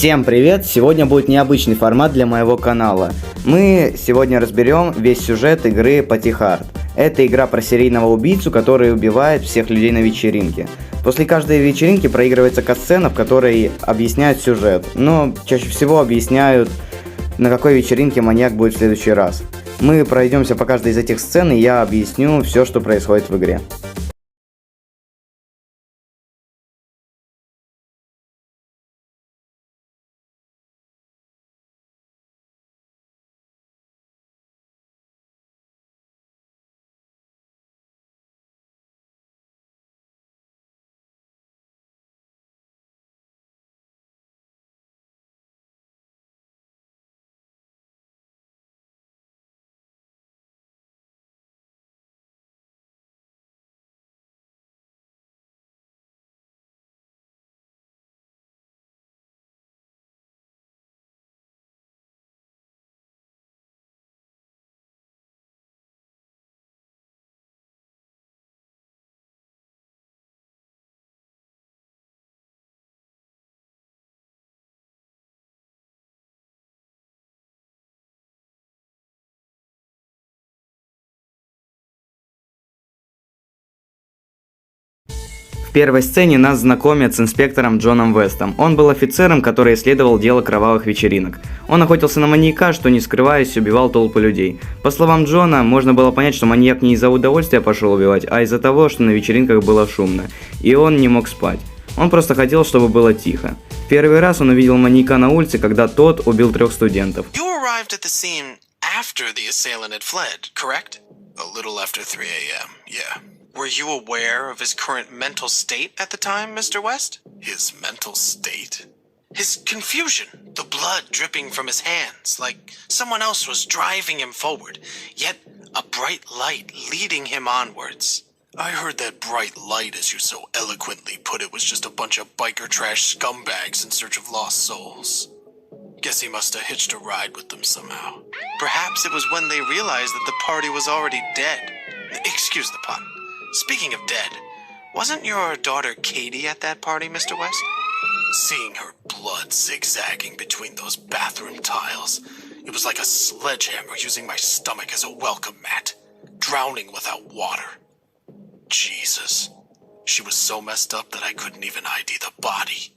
Всем привет! Сегодня будет необычный формат для моего канала. Мы сегодня разберем весь сюжет игры Party. Это игра про серийного убийцу, который убивает всех людей на вечеринке. После каждой вечеринки проигрывается катсцена, в которой объясняют сюжет, но чаще всего объясняют, на какой вечеринке маньяк будет в следующий раз. Мы пройдемся по каждой из этих сцен, и я объясню все, что происходит в игре. В первой сцене нас знакомят с инспектором Джоном Вестом. Он был офицером, который исследовал дело кровавых вечеринок. Он охотился на маньяка, что не скрываясь, убивал толпы людей. По словам Джона, можно было понять, что маньяк не из-за удовольствия пошел убивать, а из-за того, что на вечеринках было шумно, и он не мог спать. Он просто хотел, чтобы было тихо. Первый раз он увидел маньяка на улице, когда тот убил 3 студентов. Were you aware of his current mental state at the time, Mr. West? His mental state? His confusion, the blood dripping from his hands, like someone else was driving him forward, yet a bright light leading him onwards. I heard that bright light, as you so eloquently put it, was just a bunch of biker trash scumbags in search of lost souls. Guess he must have hitched a ride with them somehow. Perhaps it was when they realized that the party was already dead. Excuse the pun. Speaking of dead, wasn't your daughter Katie at that party, Mr. West? Seeing her blood zigzagging between those bathroom tiles, it was like a sledgehammer using my stomach as a welcome mat, drowning without water. Jesus. She was so messed up that I couldn't even ID the body.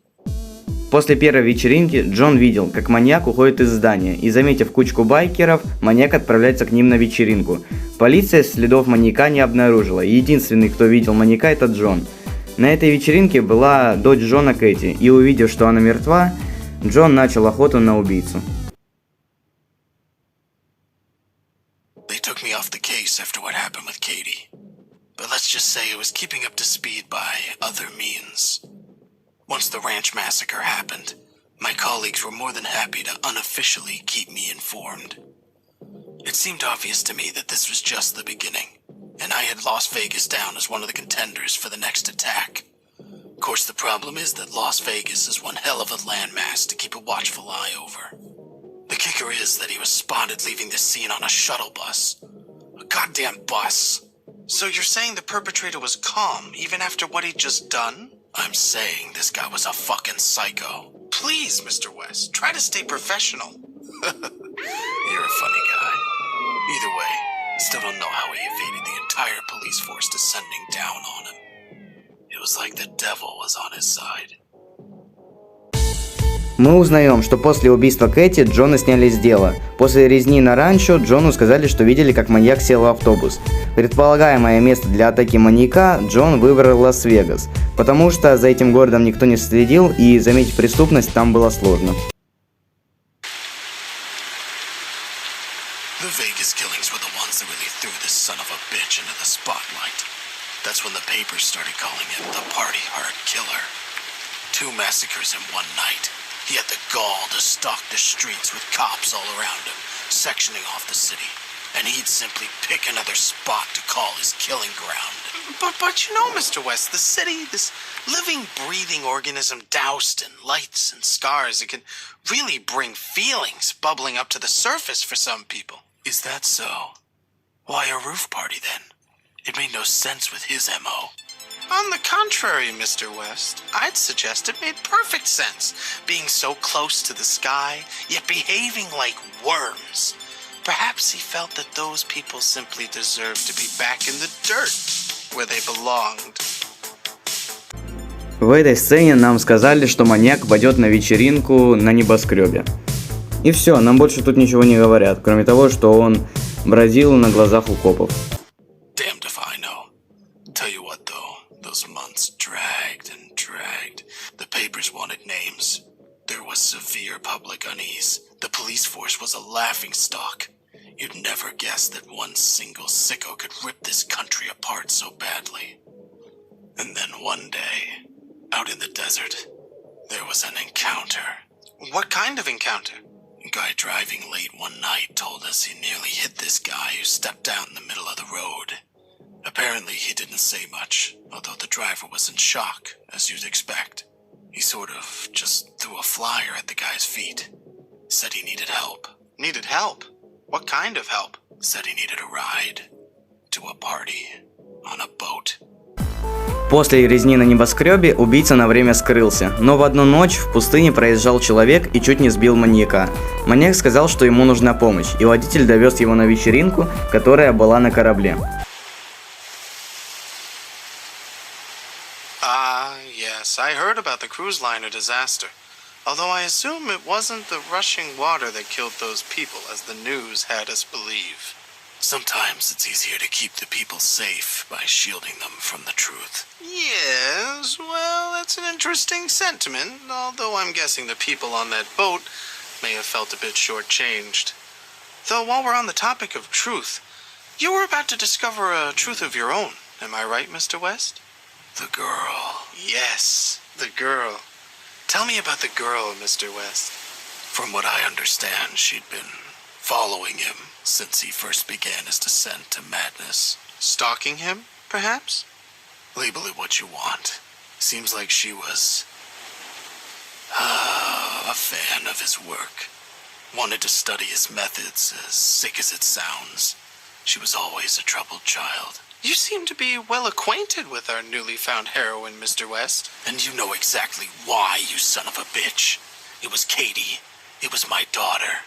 После первой вечеринки Джон видел, как маньяк уходит из здания, и, заметив кучку байкеров, маньяк отправляется к ним на вечеринку. Полиция следов маньяка не обнаружила, и единственный, кто видел маньяка, это Джон. На этой вечеринке была дочь Джона, Кэти, и, увидев, что она мертва, Джон начал охоту на убийцу. Once the ranch massacre happened, my colleagues were more than happy to unofficially keep me informed. It seemed obvious to me that this was just the beginning, and I had Las Vegas down as one of the contenders for the next attack. Of course, the problem is that Las Vegas is one hell of a landmass to keep a watchful eye over. The kicker is that he was spotted leaving the scene on a shuttle bus. A goddamn bus. So you're saying the perpetrator was calm even after what he'd just done? I'm saying this guy was a fucking psycho. Please, Mr. West, try to stay professional. You're a funny guy. Either way, I still don't know how he evaded the entire police force descending down on him. It was like the devil was on his side. Мы узнаем, что после убийства Кэти Джона сняли с дела. После резни на ранчо Джону сказали, что видели, как маньяк сел в автобус. Предполагаемое место для атаки маньяка Джон выбрал Лас-Вегас, потому что за этим городом никто не следил, и заметить преступность там было сложно. He had the gall to stalk the streets with cops all around him, sectioning off the city. And he'd simply pick another spot to call his killing ground. But you know, Mr. West, the city, this living, breathing organism doused in lights and scars, it can really bring feelings bubbling up to the surface for some people. Is that so? Why a roof party then? It made no sense with his MO. On the contrary, Mr. West, I'd suggest it made perfect sense, being so close to the sky, yet behaving like worms. Perhaps he felt that those people simply deserved to be back in the dirt, where they belonged. В этой сцене нам сказали, что маньяк пойдет на вечеринку на небоскребе. И все, нам больше тут ничего не говорят, кроме того, что он бродил на глазах у копов. Damned if I know. Tell you what though, those months dragged and dragged. The papers wanted names. There was severe public unease. The police force was a laughingstock. You'd never guess that one single sicko could rip this country apart so badly. And then one day, out in the desert, there was an encounter. What kind of encounter? A guy driving late one night told us he nearly hit this guy who stepped out in the middle of the road. Apparently he didn't say much, although the driver was in shock, as you'd expect. He sort of just threw a flyer at the guy's feet. Said he needed help. Needed help? What kind of help? Said he needed a ride to a party on a boat. После резни на небоскребе убийца на время скрылся, но в одну ночь в пустыне проезжал человек и чуть не сбил маньяка. Маньяк сказал, что ему нужна помощь, и водитель довез его на вечеринку, которая была на корабле. Yes, I heard about the cruise liner disaster. Although I assume it wasn't the rushing water that killed those people, as the news had us believe. Sometimes it's easier to keep the people safe by shielding them from the truth. Yes, well, that's an interesting sentiment, although I'm guessing the people on that boat may have felt a bit shortchanged. Though while we're on the topic of truth, you were about to discover a truth of your own, am I right, Mr. West? The girl. Yes, the girl. Tell me about the girl, Mr. West. From what I understand, she'd been following him since he first began his descent to madness. Stalking him, perhaps? Label it what you want. Seems like she was a fan of his work. Wanted to study his methods, as sick as it sounds. She was always a troubled child. You seem to be well acquainted with our newly found heroine, Mr. West. And you know exactly why, you son of a bitch. It was Katie. It was my daughter.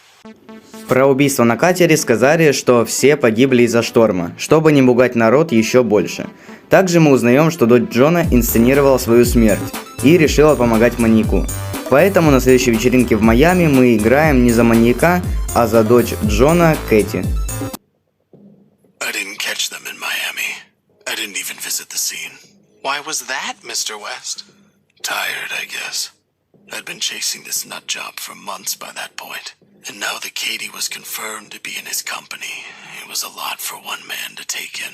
Про убийство на катере сказали, что все погибли из-за шторма, чтобы не пугать народ еще больше. Также мы узнаем, что дочь Джона инсценировала свою смерть и решила помогать маньяку. Поэтому на следующей вечеринке в Майами мы играем не за маньяка, а за дочь Джона, Кэти. I didn't catch them in Miami. I didn't even visit the scene. Why was that, Mr. West? Tired, I guess. I'd been chasing this nut job for months by that point. And now that Katie was confirmed to be in his company, it was a lot for one man to take in.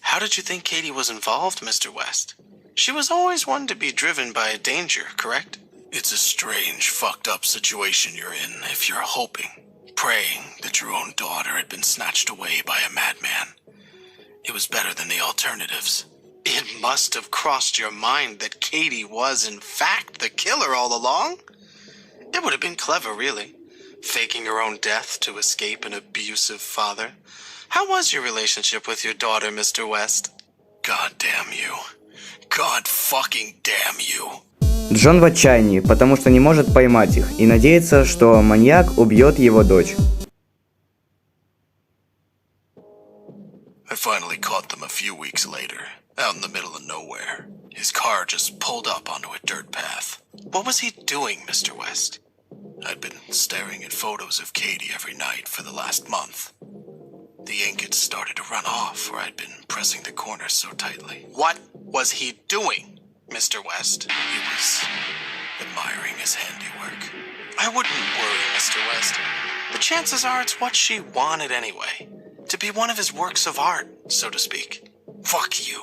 How did you think Katie was involved, Mr. West? She was always one to be driven by a danger, correct? It's a strange, fucked up situation you're in if you're hoping, praying that your own daughter had been snatched away by a madman. It was better than the alternatives. It must have crossed your mind that Katie was, in fact, the killer all along? It would have been clever, really. Faking her own death to escape an abusive father. How was your relationship with your daughter, Mr. West? God damn you. God fucking damn you. Джон в отчаянии, потому что не может поймать их и надеется, что маньяк убьет его дочь. I finally caught them a few weeks later, out in the middle of nowhere. His car just pulled up onto a dirt path. What was he doing, Mr. West? I'd been staring at photos of Katie every night for the last month. The ink had started to run off where I'd been pressing the corners so tightly. What was he doing, Mr. West? He was admiring his handiwork. I wouldn't worry, Mr. West. The chances are it's what she wanted anyway. To be one of his works of art, so to speak. Fuck you.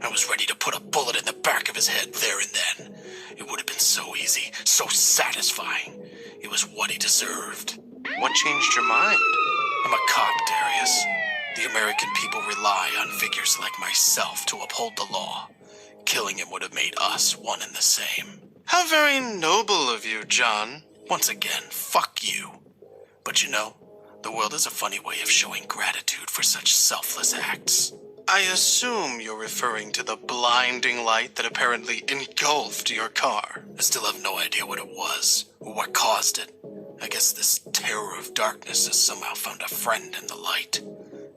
I was ready to put a bullet in the back of his head there and then. It would have been so easy, so satisfying. It was what he deserved. What changed your mind? I'm a cop, Darius. The American people rely on figures like myself to uphold the law. Killing him would have made us one and the same. How very noble of you, John. Once again, fuck you. But you know, the world has a funny way of showing gratitude for such selfless acts. I assume you're referring to the blinding light that apparently engulfed your car. I still have no idea what it was, or what caused it. I guess this terror of darkness has somehow found a friend in the light.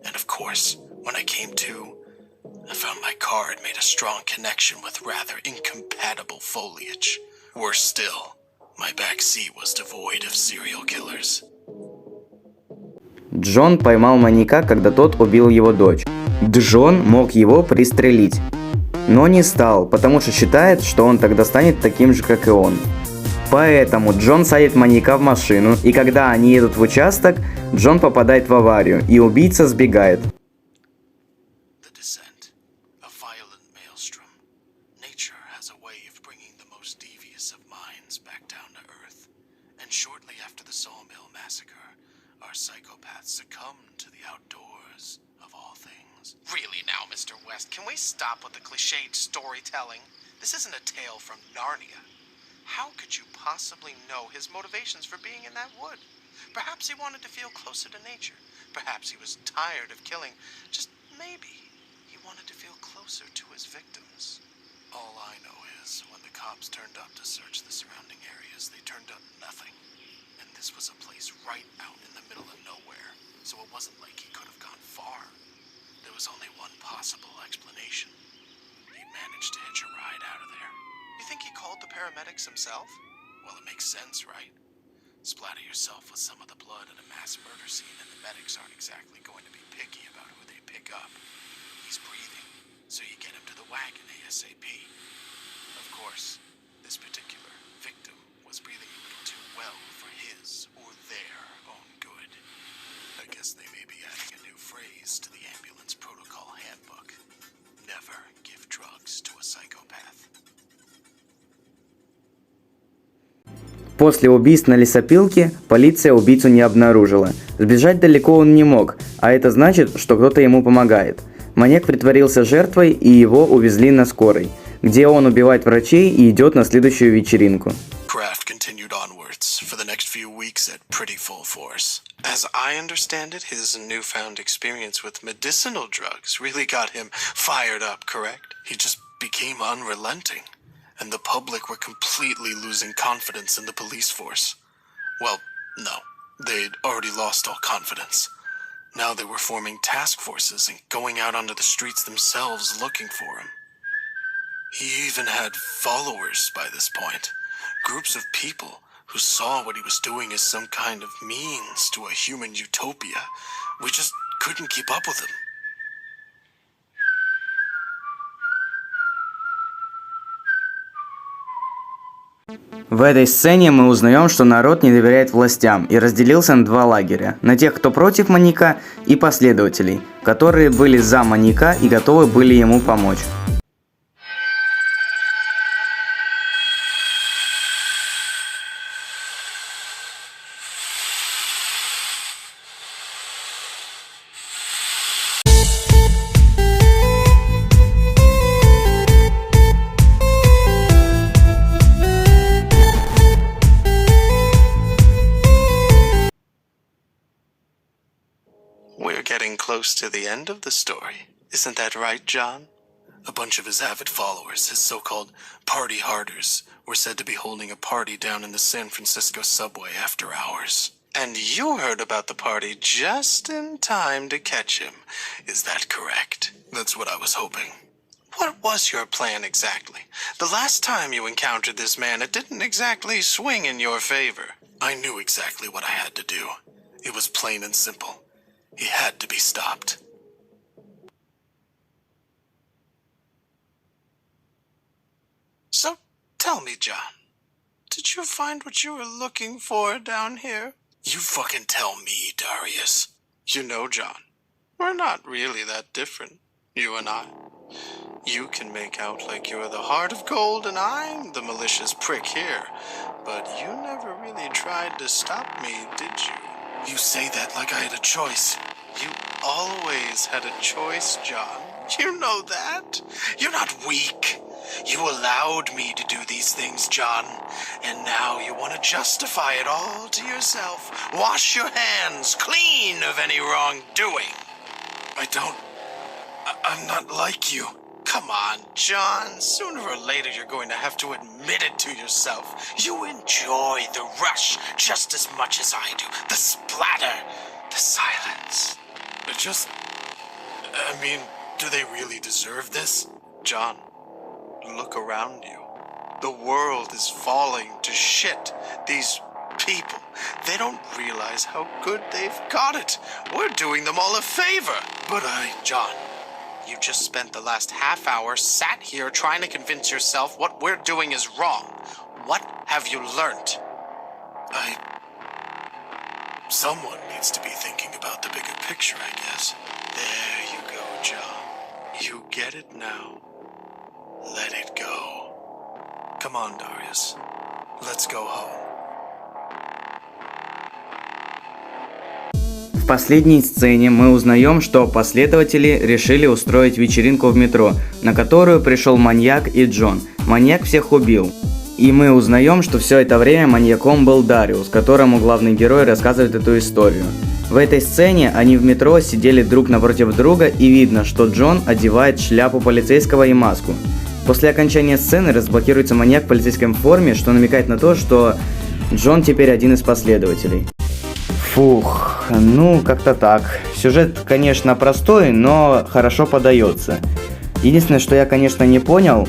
And of course, when I came to, I found my car had made a strong connection with rather incompatible foliage. Worse still, my back seat was devoid of serial killers. Джон поймал маньяка, когда тот убил его дочь. Джон мог его пристрелить, но не стал, потому что считает, что он тогда станет таким же, как и он. Поэтому Джон садит маньяка в машину, и когда они едут в участок, Джон попадает в аварию, и убийца сбегает. Really now, Mr. West, can we stop with the cliched storytelling? This isn't a tale from Narnia. How could you possibly know his motivations for being in that wood? Perhaps he wanted to feel closer to nature. Perhaps he was tired of killing. Just maybe he wanted to feel closer to his victims. All I know is when the cops turned up to search the surrounding areas, they turned up nothing. And this was a place right out in the middle of nowhere, so it wasn't like he could have gone far. There was only one possible explanation. He managed to hitch a ride out of there. You think he called the paramedics himself? Well, it makes sense, right? Splatter yourself with some of the blood at a mass murder scene and the medics aren't exactly going to be picky about who they pick up. He's breathing, so you get him to the wagon ASAP. Of course, this particular victim was breathing a little too well for his or their own good. I guess they may be adding a new phrase to the ambulance protocol handbook. Never give drugs to a psychopath. После убийств на лесопилке полиция убийцу не обнаружила. Сбежать далеко он не мог, а это значит, что кто-то ему помогает. Маньяк притворился жертвой, и его увезли на скорой, где он убивает врачей и идет на следующую вечеринку. Craft continued onwards for the next few weeks at pretty full force. As I understand it, his newfound experience with medicinal drugs really got him fired up, correct? He just became unrelenting. And the public were completely losing confidence in the police force. Well, no, they'd already lost all confidence. Now they were forming task forces and going out onto the streets themselves looking for him. He even had followers by this point, groups of people who saw what he was doing as some kind of means to a human utopia. We just couldn't keep up with him. В этой сцене мы узнаем, что народ не доверяет властям и разделился на два лагеря. На тех, кто против маньяка, и последователей, которые были за маньяка и готовы были ему помочь. We're getting close to the end of the story. Isn't that right, John? A bunch of his avid followers, his so-called party harders, were said to be holding a party down in the San Francisco subway after hours. And you heard about the party just in time to catch him. Is that correct? That's what I was hoping. What was your plan exactly? The last time you encountered this man, it didn't exactly swing in your favor. I knew exactly what I had to do. It was plain and simple. He had to be stopped. So, tell me, John, did you find what you were looking for down here? You fucking tell me, Darius. You know, John, we're not really that different, you and I. You can make out like you're the heart of gold and I'm the malicious prick here, but you never really tried to stop me, did you? You say that like I had a choice. You always had a choice, John. You know that. You're not weak. You allowed me to do these things, John. And now you want to justify it all to yourself. Wash your hands clean of any wrongdoing. I I'm not like you. Come on, John. Sooner or later you're going to have to admit it to yourself. You enjoy the rush just as much as I do. The splatter, the silence. Do they really deserve this? John, look around you. The world is falling to shit. These people, they don't realize how good they've got it. We're doing them all a favor. John, you just spent the last half hour sat here trying to convince yourself what we're doing is wrong. What have you learnt? Someone needs to be thinking about the bigger picture, I guess. There you go, John. You get it now. Let it go. Come on, Darius. Let's go home. В последней сцене мы узнаем, что последователи решили устроить вечеринку в метро, на которую пришел маньяк и Джон. Маньяк всех убил. И мы узнаем, что все это время маньяком был Дариус, которому главный герой рассказывает эту историю. В этой сцене они в метро сидели друг напротив друга, и видно, что Джон одевает шляпу полицейского и маску. После окончания сцены разблокируется маньяк в полицейской форме, что намекает на то, что Джон теперь один из последователей. Фух, как-то так. Сюжет, конечно, простой, но хорошо подается. Единственное, что я, конечно, не понял,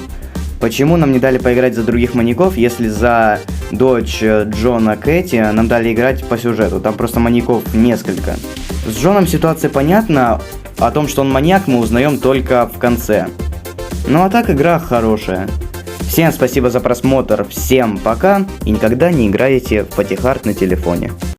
почему нам не дали поиграть за других маньяков, если за дочь Джона Кэти нам дали играть по сюжету. Там просто маньяков несколько. С Джоном ситуация понятна, о том, что он маньяк, мы узнаем только в конце. Ну а так игра хорошая. Всем спасибо за просмотр, всем пока и никогда не играйте в патихард на телефоне.